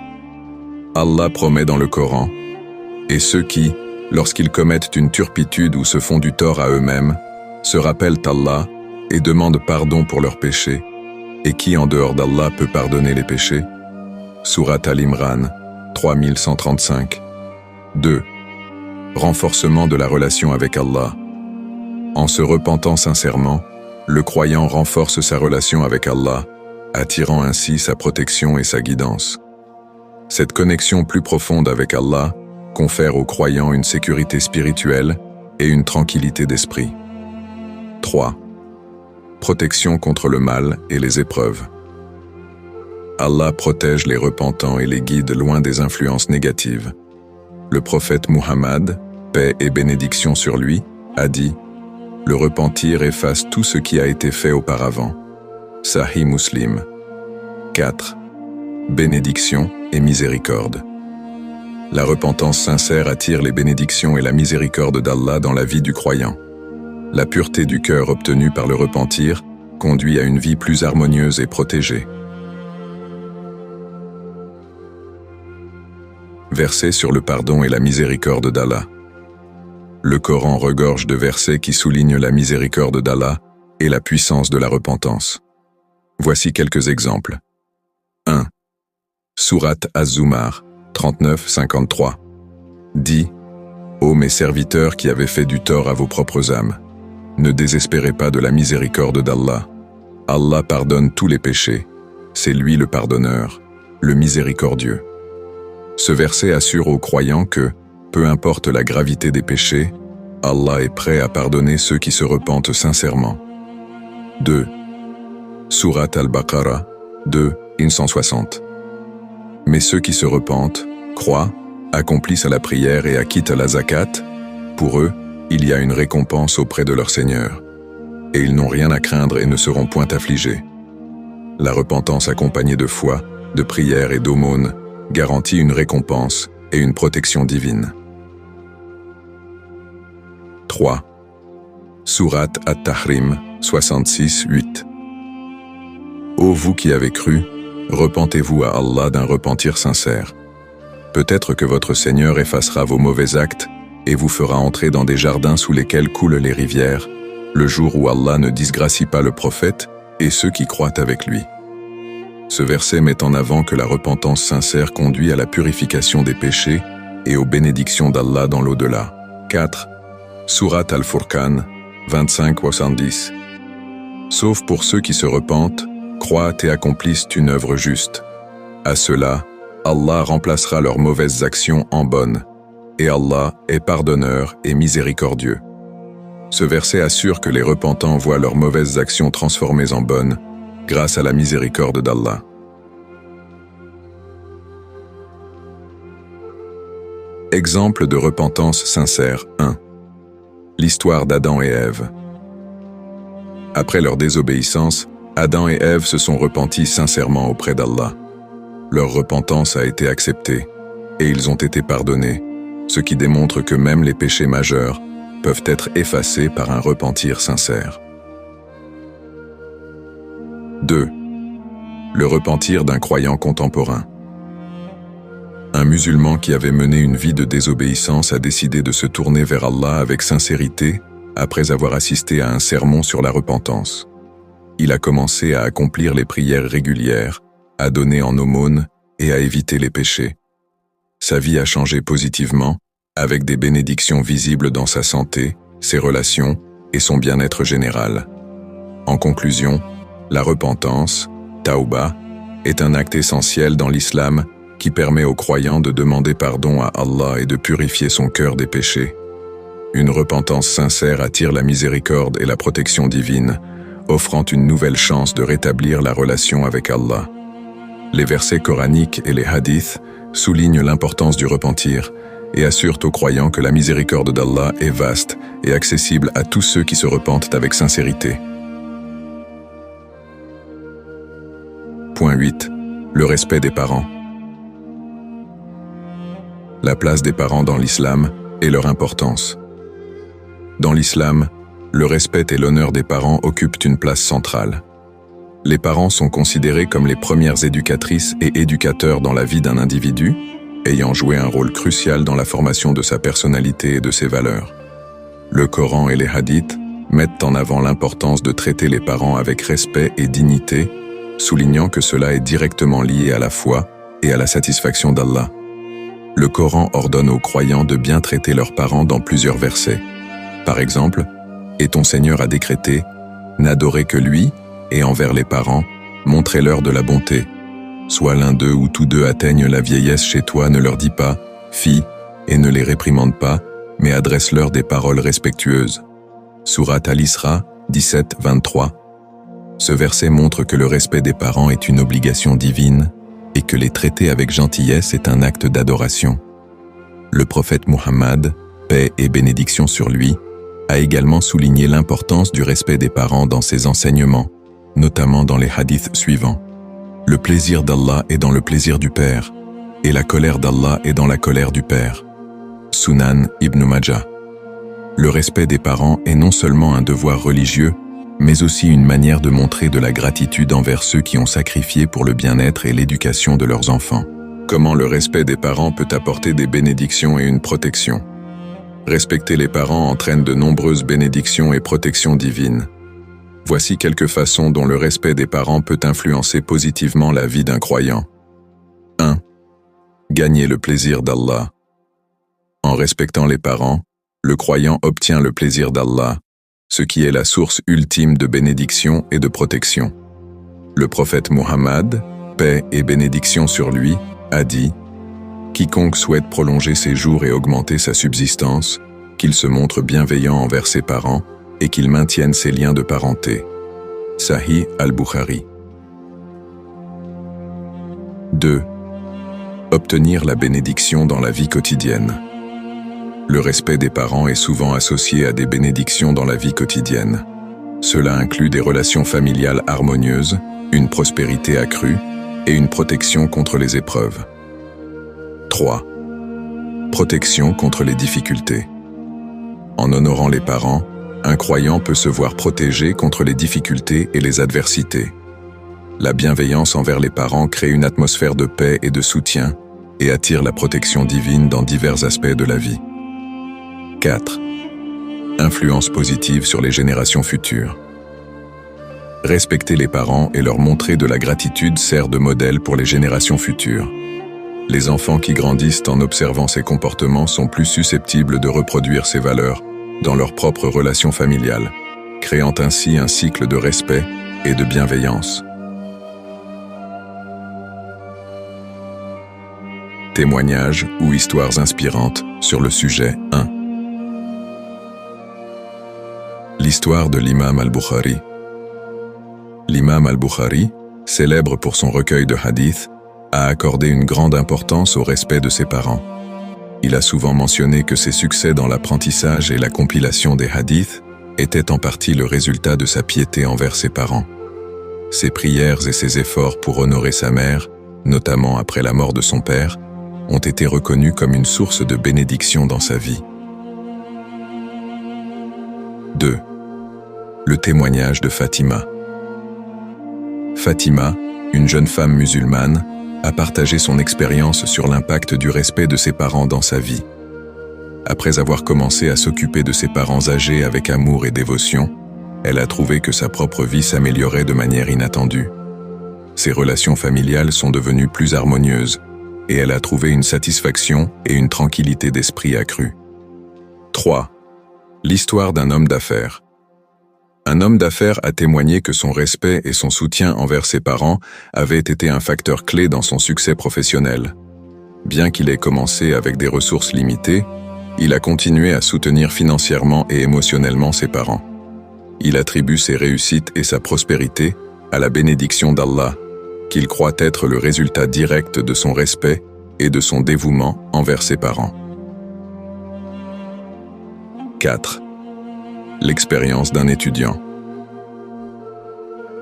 Allah promet dans le Coran, « Et ceux qui, lorsqu'ils commettent une turpitude ou se font du tort à eux-mêmes, se rappellent Allah et demandent pardon pour leurs péchés, et qui en dehors d'Allah peut pardonner les péchés ?» Surat Al-Imran, 3135. 2. Renforcement de la relation avec Allah. En se repentant sincèrement, le croyant renforce sa relation avec Allah, attirant ainsi sa protection et sa guidance. Cette connexion plus profonde avec Allah confère au croyant une sécurité spirituelle et une tranquillité d'esprit. 3. Protection contre le mal et les épreuves. Allah protège les repentants et les guide loin des influences négatives. Le prophète Muhammad, paix et bénédiction sur lui, a dit « Le repentir efface tout ce qui a été fait auparavant. » Sahih Muslim. 4. Bénédiction et miséricorde. La repentance sincère attire les bénédictions et la miséricorde d'Allah dans la vie du croyant. La pureté du cœur obtenue par le repentir conduit à une vie plus harmonieuse et protégée. Versets sur le pardon et la miséricorde d'Allah. Le Coran regorge de versets qui soulignent la miséricorde d'Allah et la puissance de la repentance. Voici quelques exemples. 1. Surat Az-Zumar, 39-53. Dis, ô mes serviteurs qui avez fait du tort à vos propres âmes, ne désespérez pas de la miséricorde d'Allah. Allah pardonne tous les péchés. C'est lui le pardonneur, le miséricordieux. Ce verset assure aux croyants que, peu importe la gravité des péchés, Allah est prêt à pardonner ceux qui se repentent sincèrement. 2. Surat Al-Baqarah, 2-160. Mais ceux qui se repentent, croient, accomplissent la prière et acquittent la zakat, pour eux, il y a une récompense auprès de leur Seigneur. Et ils n'ont rien à craindre et ne seront point affligés. La repentance accompagnée de foi, de prière et d'aumône garantit une récompense et une protection divine. 3. Surat At-Tahrim, 66-8. Ô vous qui avez cru, repentez-vous à Allah d'un repentir sincère. Peut-être que votre Seigneur effacera vos mauvais actes et vous fera entrer dans des jardins sous lesquels coulent les rivières, le jour où Allah ne disgracie pas le prophète et ceux qui croient avec lui. Ce verset met en avant que la repentance sincère conduit à la purification des péchés et aux bénédictions d'Allah dans l'au-delà. 4. Surat Al-Furqan, 25-70. Sauf pour ceux qui se repentent, croient et accomplissent une œuvre juste. À cela, Allah remplacera leurs mauvaises actions en bonnes, et Allah est pardonneur et miséricordieux. Ce verset assure que les repentants voient leurs mauvaises actions transformées en bonnes, grâce à la miséricorde d'Allah. Exemple de repentance sincère 1. L'histoire d'Adam et Ève. Après leur désobéissance, Adam et Ève se sont repentis sincèrement auprès d'Allah. Leur repentance a été acceptée. et ils ont été pardonnés, ce qui démontre que même les péchés majeurs peuvent être effacés par un repentir sincère. 2. Le repentir d'un croyant contemporain. Un musulman qui avait mené une vie de désobéissance a décidé de se tourner vers Allah avec sincérité après avoir assisté à un sermon sur la repentance. Il a commencé à accomplir les prières régulières, à donner en aumône et à éviter les péchés. Sa vie a changé positivement, avec des bénédictions visibles dans sa santé, ses relations et son bien-être général. En conclusion, la repentance, Tauba, est un acte essentiel dans l'islam qui permet aux croyants de demander pardon à Allah et de purifier son cœur des péchés. Une repentance sincère attire la miséricorde et la protection divine, offrant une nouvelle chance de rétablir la relation avec Allah. Les versets coraniques et les hadiths soulignent l'importance du repentir et assurent aux croyants que la miséricorde d'Allah est vaste et accessible à tous ceux qui se repentent avec sincérité. Point 8. Le respect des parents. La place des parents dans l'islam et leur importance. Dans l'islam, le respect et l'honneur des parents occupent une place centrale. Les parents sont considérés comme les premières éducatrices et éducateurs dans la vie d'un individu, ayant joué un rôle crucial dans la formation de sa personnalité et de ses valeurs. Le Coran et les hadiths mettent en avant l'importance de traiter les parents avec respect et dignité, soulignant que cela est directement lié à la foi et à la satisfaction d'Allah. Le Coran ordonne aux croyants de bien traiter leurs parents dans plusieurs versets. Par exemple, « Et ton Seigneur a décrété, n'adorez que lui, et envers les parents, montrez-leur de la bonté. Soit l'un d'eux ou tous deux atteignent la vieillesse chez toi, ne leur dis pas « Fille » et ne les réprimande pas, mais adresse-leur des paroles respectueuses. » Sourate Al-Isra, 17-23. Ce verset montre que le respect des parents est une obligation divine et que les traiter avec gentillesse est un acte d'adoration. Le prophète Muhammad, paix et bénédiction sur lui, a également souligné l'importance du respect des parents dans ses enseignements, notamment dans les hadiths suivants. Le plaisir d'Allah est dans le plaisir du Père, et la colère d'Allah est dans la colère du Père. Sunan Ibn Majah. Le respect des parents est non seulement un devoir religieux, mais aussi une manière de montrer de la gratitude envers ceux qui ont sacrifié pour le bien-être et l'éducation de leurs enfants. Comment le respect des parents peut apporter des bénédictions et une protection? Respecter les parents entraîne de nombreuses bénédictions et protections divines. Voici quelques façons dont le respect des parents peut influencer positivement la vie d'un croyant. 1. Gagner le plaisir d'Allah. En respectant les parents, le croyant obtient le plaisir d'Allah, ce qui est la source ultime de bénédiction et de protection. Le prophète Muhammad, paix et bénédiction sur lui, a dit « Quiconque souhaite prolonger ses jours et augmenter sa subsistance, qu'il se montre bienveillant envers ses parents et qu'il maintienne ses liens de parenté. » Sahih al-Bukhari. 2. Obtenir la bénédiction dans la vie quotidienne. Le respect des parents est souvent associé à des bénédictions dans la vie quotidienne. Cela inclut des relations familiales harmonieuses, une prospérité accrue et une protection contre les épreuves. 3. Protection contre les difficultés. En honorant les parents, un croyant peut se voir protégé contre les difficultés et les adversités. La bienveillance envers les parents crée une atmosphère de paix et de soutien et attire la protection divine dans divers aspects de la vie. 4. Influence positive sur les générations futures. Respecter les parents et leur montrer de la gratitude sert de modèle pour les générations futures. Les enfants qui grandissent en observant ces comportements sont plus susceptibles de reproduire ces valeurs dans leurs propres relations familiales, créant ainsi un cycle de respect et de bienveillance. Témoignages ou histoires inspirantes sur le sujet 1. L'histoire de l'imam al-Bukhari. L'imam al-Bukhari, célèbre pour son recueil de hadiths, a accordé une grande importance au respect de ses parents. Il a souvent mentionné que ses succès dans l'apprentissage et la compilation des hadiths étaient en partie le résultat de sa piété envers ses parents. Ses prières et ses efforts pour honorer sa mère, notamment après la mort de son père, ont été reconnus comme une source de bénédiction dans sa vie. 2. Le témoignage de Fatima. Fatima, une jeune femme musulmane, a partagé son expérience sur l'impact du respect de ses parents dans sa vie. Après avoir commencé à s'occuper de ses parents âgés avec amour et dévotion, elle a trouvé que sa propre vie s'améliorait de manière inattendue. Ses relations familiales sont devenues plus harmonieuses et elle a trouvé une satisfaction et une tranquillité d'esprit accrue. 3. L'histoire d'un homme d'affaires. Un homme d'affaires a témoigné que son respect et son soutien envers ses parents avaient été un facteur clé dans son succès professionnel. Bien qu'il ait commencé avec des ressources limitées, il a continué à soutenir financièrement et émotionnellement ses parents. Il attribue ses réussites et sa prospérité à la bénédiction d'Allah, qu'il croit être le résultat direct de son respect et de son dévouement envers ses parents. 4. L'expérience d'un étudiant.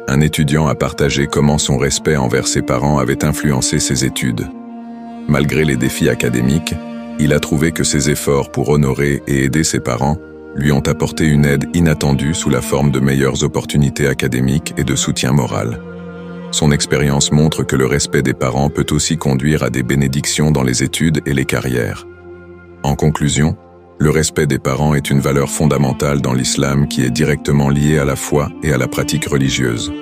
Un étudiant a partagé comment son respect envers ses parents avait influencé ses études. Malgré les défis académiques, il a trouvé que ses efforts pour honorer et aider ses parents lui ont apporté une aide inattendue sous la forme de meilleures opportunités académiques et de soutien moral. Son expérience montre que le respect des parents peut aussi conduire à des bénédictions dans les études et les carrières. En conclusion, le respect des parents est une valeur fondamentale dans l'islam qui est directement liée à la foi et à la pratique religieuse.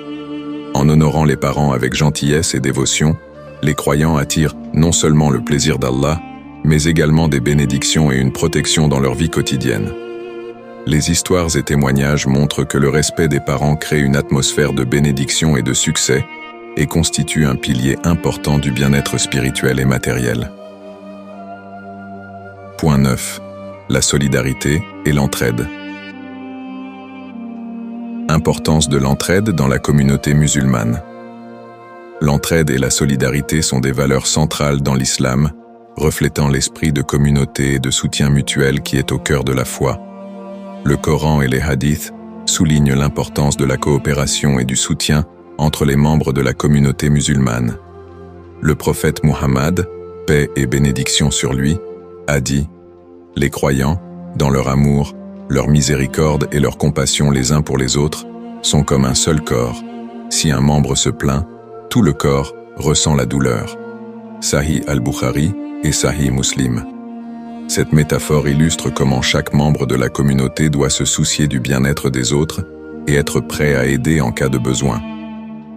En honorant les parents avec gentillesse et dévotion, les croyants attirent non seulement le plaisir d'Allah, mais également des bénédictions et une protection dans leur vie quotidienne. Les histoires et témoignages montrent que le respect des parents crée une atmosphère de bénédiction et de succès et constitue un pilier important du bien-être spirituel et matériel. Point 9. La solidarité et l'entraide. Importance de l'entraide dans la communauté musulmane. L'entraide et la solidarité sont des valeurs centrales dans l'islam, reflétant l'esprit de communauté et de soutien mutuel qui est au cœur de la foi. Le Coran et les hadiths soulignent l'importance de la coopération et du soutien entre les membres de la communauté musulmane. Le prophète Muhammad, paix et bénédiction sur lui, a dit « Les croyants, dans leur amour, leur miséricorde et leur compassion les uns pour les autres, sont comme un seul corps. Si un membre se plaint, tout le corps ressent la douleur. » Sahih al-Bukhari et Sahih Muslim. Cette métaphore illustre comment chaque membre de la communauté doit se soucier du bien-être des autres et être prêt à aider en cas de besoin.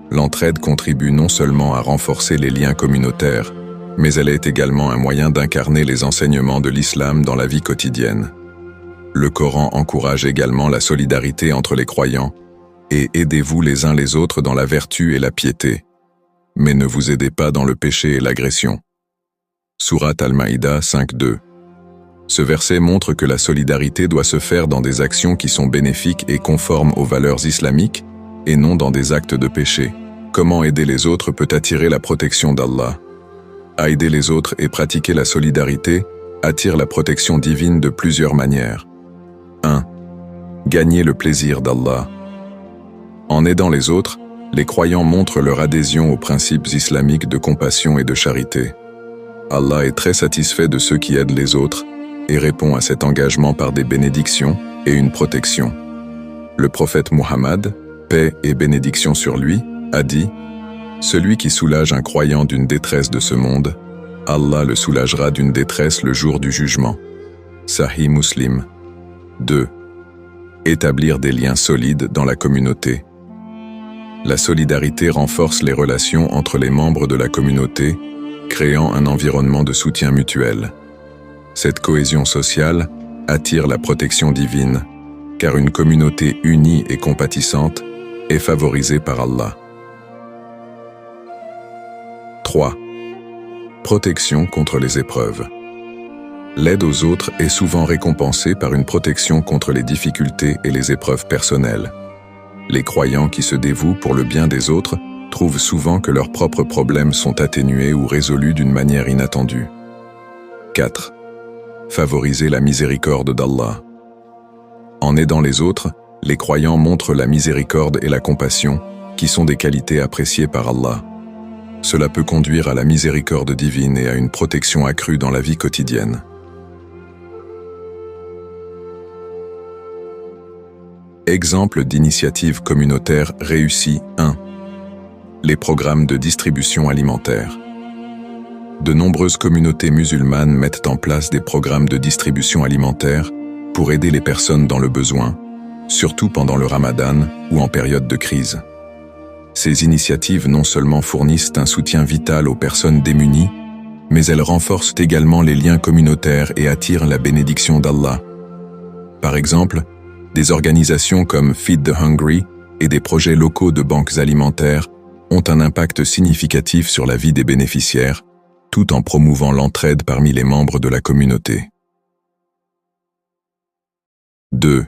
L'entraide contribue non seulement à renforcer les liens communautaires, mais elle est également un moyen d'incarner les enseignements de l'islam dans la vie quotidienne. Le Coran encourage également la solidarité entre les croyants et aidez-vous les uns les autres dans la vertu et la piété, mais ne vous aidez pas dans le péché et l'agression. Sourate Al-Maïda 5.2. Ce verset montre que la solidarité doit se faire dans des actions qui sont bénéfiques et conformes aux valeurs islamiques et non dans des actes de péché. Comment aider les autres peut attirer la protection d'Allah. Aider les autres et pratiquer la solidarité attire la protection divine de plusieurs manières. 1. Gagner le plaisir d'Allah. En aidant les autres, les croyants montrent leur adhésion aux principes islamiques de compassion et de charité. Allah est très satisfait de ceux qui aident les autres et répond à cet engagement par des bénédictions et une protection. Le prophète Muhammad, paix et bénédiction sur lui, a dit « Celui qui soulage un croyant d'une détresse de ce monde, Allah le soulagera d'une détresse le jour du jugement. » Sahih Muslim. 2. Établir des liens solides dans la communauté. La solidarité renforce les relations entre les membres de la communauté, créant un environnement de soutien mutuel. Cette cohésion sociale attire la protection divine, car une communauté unie et compatissante est favorisée par Allah. 3. Protection contre les épreuves. L'aide aux autres est souvent récompensée par une protection contre les difficultés et les épreuves personnelles. Les croyants qui se dévouent pour le bien des autres trouvent souvent que leurs propres problèmes sont atténués ou résolus d'une manière inattendue. 4. Favoriser la miséricorde d'Allah. En aidant les autres, les croyants montrent la miséricorde et la compassion, qui sont des qualités appréciées par Allah. Cela peut conduire à la miséricorde divine et à une protection accrue dans la vie quotidienne. Exemple d'initiative communautaire réussie 1. Les programmes de distribution alimentaire. De nombreuses communautés musulmanes mettent en place des programmes de distribution alimentaire pour aider les personnes dans le besoin, surtout pendant le Ramadan ou en période de crise. Ces initiatives non seulement fournissent un soutien vital aux personnes démunies, mais elles renforcent également les liens communautaires et attirent la bénédiction d'Allah. Par exemple, des organisations comme Feed the Hungry et des projets locaux de banques alimentaires ont un impact significatif sur la vie des bénéficiaires, tout en promouvant l'entraide parmi les membres de la communauté. 2.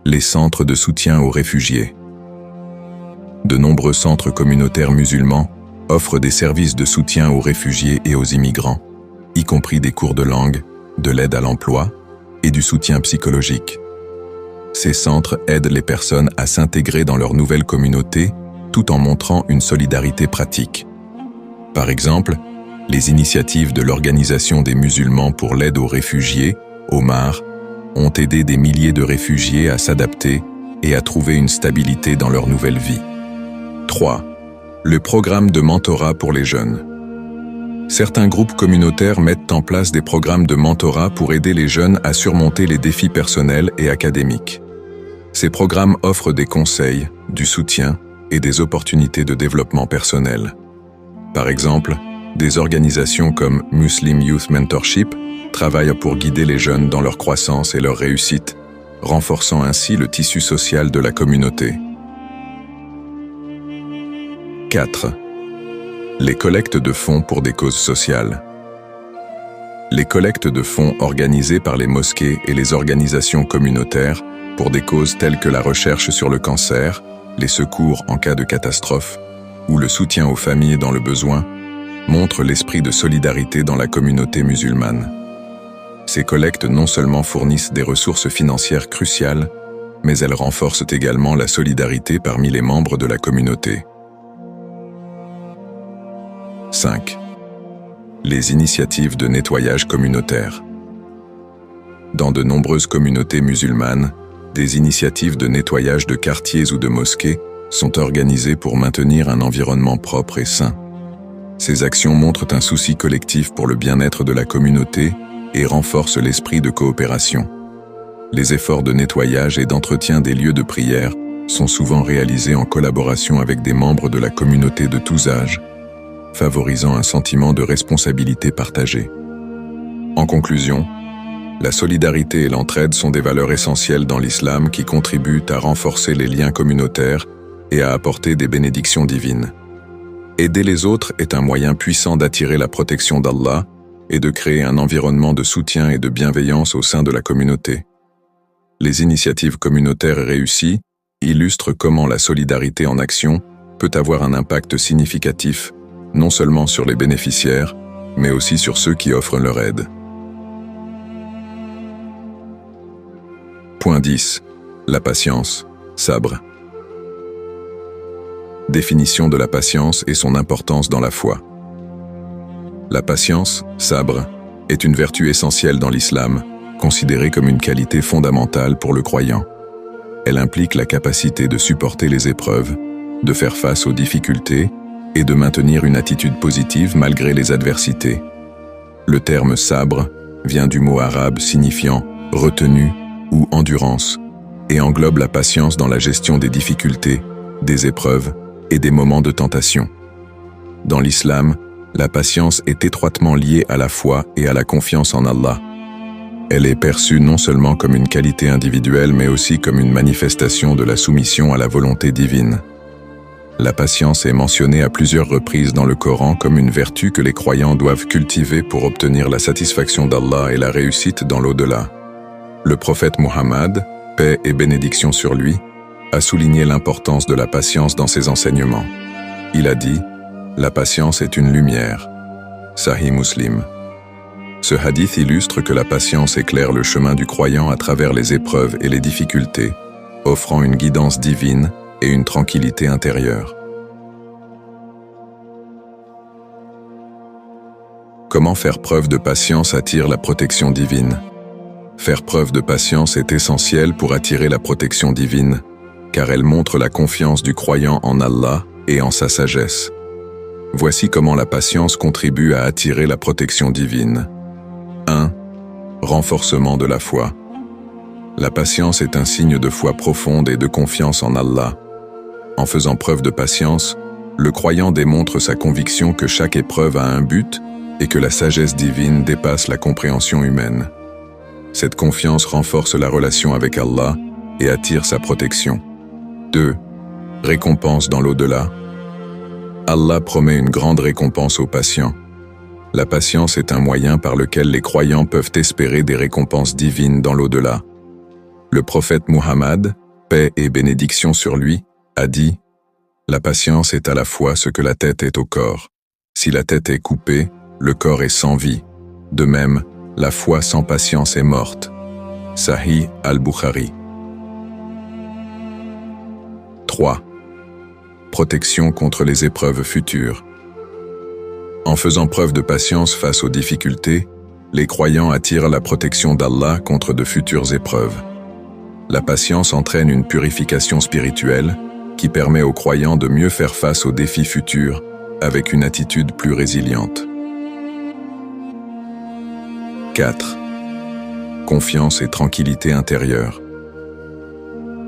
Les centres de soutien aux réfugiés. De nombreux centres communautaires musulmans offrent des services de soutien aux réfugiés et aux immigrants, y compris des cours de langue, de l'aide à l'emploi et du soutien psychologique. Ces centres aident les personnes à s'intégrer dans leur nouvelle communauté tout en montrant une solidarité pratique. Par exemple, les initiatives de l'Organisation des musulmans pour l'aide aux réfugiés, OMAR, ont aidé des milliers de réfugiés à s'adapter et à trouver une stabilité dans leur nouvelle vie. 3. Le programme de mentorat pour les jeunes. Certains groupes communautaires mettent en place des programmes de mentorat pour aider les jeunes à surmonter les défis personnels et académiques. Ces programmes offrent des conseils, du soutien et des opportunités de développement personnel. Par exemple, des organisations comme Muslim Youth Mentorship travaillent pour guider les jeunes dans leur croissance et leur réussite, renforçant ainsi le tissu social de la communauté. 4. Les collectes de fonds pour des causes sociales. Les collectes de fonds organisées par les mosquées et les organisations communautaires pour des causes telles que la recherche sur le cancer, les secours en cas de catastrophe ou le soutien aux familles dans le besoin montrent l'esprit de solidarité dans la communauté musulmane. Ces collectes non seulement fournissent des ressources financières cruciales, mais elles renforcent également la solidarité parmi les membres de la communauté. 5. Les initiatives de nettoyage communautaire. Dans de nombreuses communautés musulmanes, des initiatives de nettoyage de quartiers ou de mosquées sont organisées pour maintenir un environnement propre et sain. Ces actions montrent un souci collectif pour le bien-être de la communauté et renforcent l'esprit de coopération. Les efforts de nettoyage et d'entretien des lieux de prière sont souvent réalisés en collaboration avec des membres de la communauté de tous âges, favorisant un sentiment de responsabilité partagée. En conclusion, la solidarité et l'entraide sont des valeurs essentielles dans l'islam qui contribuent à renforcer les liens communautaires et à apporter des bénédictions divines. Aider les autres est un moyen puissant d'attirer la protection d'Allah et de créer un environnement de soutien et de bienveillance au sein de la communauté. Les initiatives communautaires réussies illustrent comment la solidarité en action peut avoir un impact significatif, non seulement sur les bénéficiaires, mais aussi sur ceux qui offrent leur aide. Point 10. La patience, sabre. Définition de la patience et son importance dans la foi. La patience, sabre, est une vertu essentielle dans l'islam, considérée comme une qualité fondamentale pour le croyant. Elle implique la capacité de supporter les épreuves, de faire face aux difficultés et de maintenir une attitude positive malgré les adversités. Le terme sabre vient du mot arabe signifiant retenue ou endurance et englobe la patience dans la gestion des difficultés, des épreuves et des moments de tentation. Dans l'islam, la patience est étroitement liée à la foi et à la confiance en Allah. Elle est perçue non seulement comme une qualité individuelle mais aussi comme une manifestation de la soumission à la volonté divine. La patience est mentionnée à plusieurs reprises dans le Coran comme une vertu que les croyants doivent cultiver pour obtenir la satisfaction d'Allah et la réussite dans l'au-delà. Le prophète Muhammad, paix et bénédiction sur lui, a souligné l'importance de la patience dans ses enseignements. Il a dit « La patience est une lumière » Sahih Muslim. Ce hadith illustre que la patience éclaire le chemin du croyant à travers les épreuves et les difficultés, offrant une guidance divine et une tranquillité intérieure. Comment faire preuve de patience attire la protection divine? Faire preuve de patience est essentiel pour attirer la protection divine, car elle montre la confiance du croyant en Allah et en sa sagesse. Voici comment la patience contribue à attirer la protection divine. 1. Renforcement de la foi. La patience est un signe de foi profonde et de confiance en Allah. En faisant preuve de patience, le croyant démontre sa conviction que chaque épreuve a un but et que la sagesse divine dépasse la compréhension humaine. Cette confiance renforce la relation avec Allah et attire sa protection. 2. Récompense dans l'au-delà. Allah promet une grande récompense aux patients. La patience est un moyen par lequel les croyants peuvent espérer des récompenses divines dans l'au-delà. Le prophète Muhammad, paix et bénédiction sur lui, a dit « La patience est à la fois ce que la tête est au corps. Si la tête est coupée, le corps est sans vie. De même, la foi sans patience est morte. » Sahih al-Bukhari. 3. Protection contre les épreuves futures. En faisant preuve de patience face aux difficultés, les croyants attirent la protection d'Allah contre de futures épreuves. La patience entraîne une purification spirituelle qui permet aux croyants de mieux faire face aux défis futurs avec une attitude plus résiliente. 4. Confiance et tranquillité intérieure.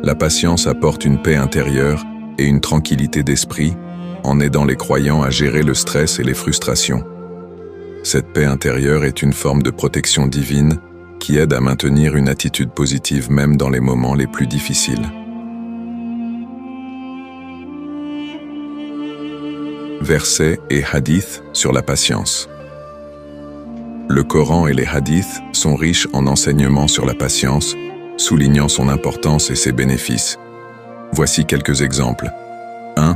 La patience apporte une paix intérieure et une tranquillité d'esprit en aidant les croyants à gérer le stress et les frustrations. Cette paix intérieure est une forme de protection divine qui aide à maintenir une attitude positive même dans les moments les plus difficiles. Versets et hadiths sur la patience. Le Coran et les hadiths sont riches en enseignements sur la patience, soulignant son importance et ses bénéfices. Voici quelques exemples. 1.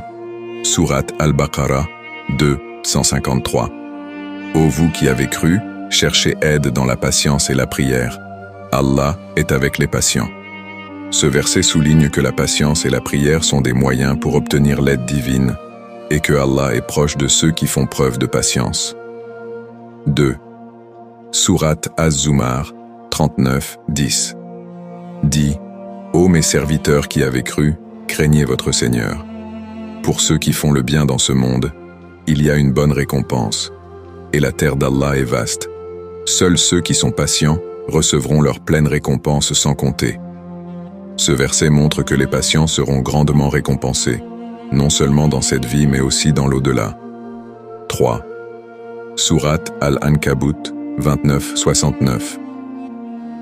Sourate Al-Baqarah 2, 153. Ô vous qui avez cru, cherchez aide dans la patience et la prière. Allah est avec les patients. Ce verset souligne que la patience et la prière sont des moyens pour obtenir l'aide divine et que Allah est proche de ceux qui font preuve de patience. 2. Sourate Az-Zumar 39, 10. Dis, ô mes serviteurs qui avez cru, craignez votre Seigneur. Pour ceux qui font le bien dans ce monde, il y a une bonne récompense, et la terre d'Allah est vaste. Seuls ceux qui sont patients recevront leur pleine récompense sans compter. Ce verset montre que les patients seront grandement récompensés, non seulement dans cette vie mais aussi dans l'au-delà. 3. Sourate Al-Ankabut 29, 69.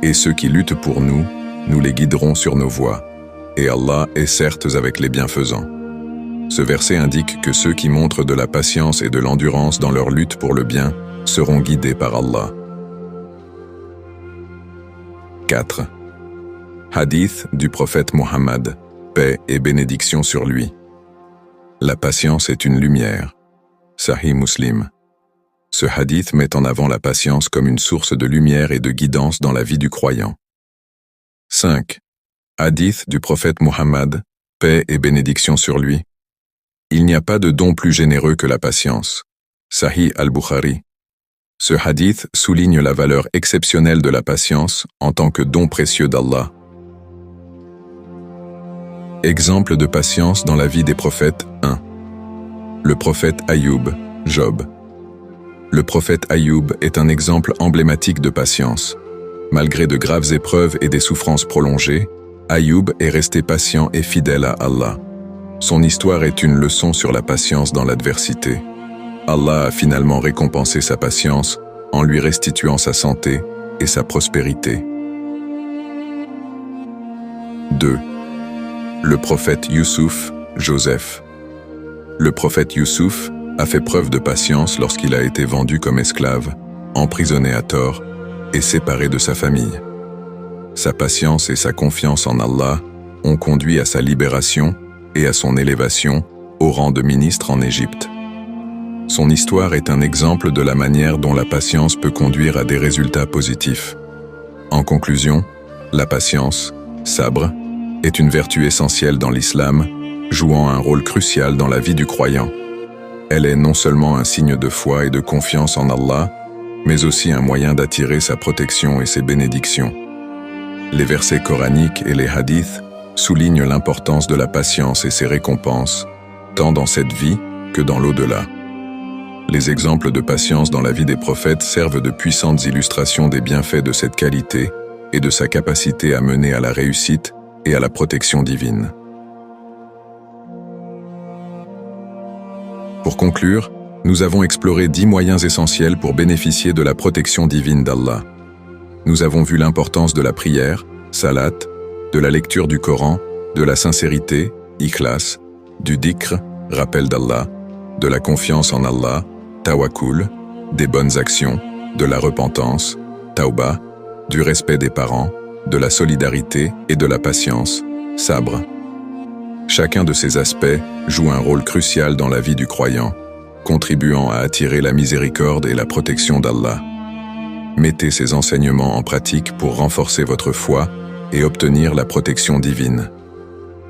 Et ceux qui luttent pour nous, nous les guiderons sur nos voies, et Allah est certes avec les bienfaisants. Ce verset indique que ceux qui montrent de la patience et de l'endurance dans leur lutte pour le bien seront guidés par Allah. 4. Hadith du prophète Muhammad, paix et bénédiction sur lui. La patience est une lumière. Sahih Muslim. Ce hadith met en avant la patience comme une source de lumière et de guidance dans la vie du croyant. 5. Hadith du prophète Muhammad, paix et bénédiction sur lui. Il n'y a pas de don plus généreux que la patience. Sahih al-Bukhari. Ce hadith souligne la valeur exceptionnelle de la patience en tant que don précieux d'Allah. Exemple de patience dans la vie des prophètes 1. Le prophète Ayoub, Job. Le prophète Ayoub est un exemple emblématique de patience. Malgré de graves épreuves et des souffrances prolongées, Ayoub est resté patient et fidèle à Allah. Son histoire est une leçon sur la patience dans l'adversité. Allah a finalement récompensé sa patience en lui restituant sa santé et sa prospérité. 2. Le prophète Youssouf, Joseph. Le prophète Youssouf a fait preuve de patience lorsqu'il a été vendu comme esclave, emprisonné à tort et séparé de sa famille. Sa patience et sa confiance en Allah ont conduit à sa libération et à son élévation au rang de ministre en Égypte. Son histoire est un exemple de la manière dont la patience peut conduire à des résultats positifs. En conclusion, la patience, sabre, est une vertu essentielle dans l'islam, jouant un rôle crucial dans la vie du croyant. Elle est non seulement un signe de foi et de confiance en Allah, mais aussi un moyen d'attirer sa protection et ses bénédictions. Les versets coraniques et les hadiths soulignent l'importance de la patience et ses récompenses, tant dans cette vie que dans l'au-delà. Les exemples de patience dans la vie des prophètes servent de puissantes illustrations des bienfaits de cette qualité et de sa capacité à mener à la réussite et à la protection divine. Pour conclure, nous avons exploré 10 moyens essentiels pour bénéficier de la protection divine d'Allah. Nous avons vu l'importance de la prière, salat, de la lecture du Coran, de la sincérité, ikhlas, du dhikr, rappel d'Allah, de la confiance en Allah, tawakkul, des bonnes actions, de la repentance, tauba, du respect des parents, de la solidarité et de la patience, sabr. Chacun de ces aspects joue un rôle crucial dans la vie du croyant, contribuant à attirer la miséricorde et la protection d'Allah. Mettez ces enseignements en pratique pour renforcer votre foi et obtenir la protection divine.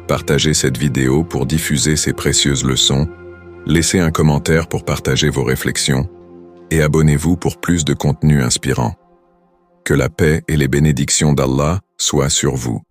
Partagez cette vidéo pour diffuser ces précieuses leçons, laissez un commentaire pour partager vos réflexions et abonnez-vous pour plus de contenu inspirant. Que la paix et les bénédictions d'Allah soient sur vous.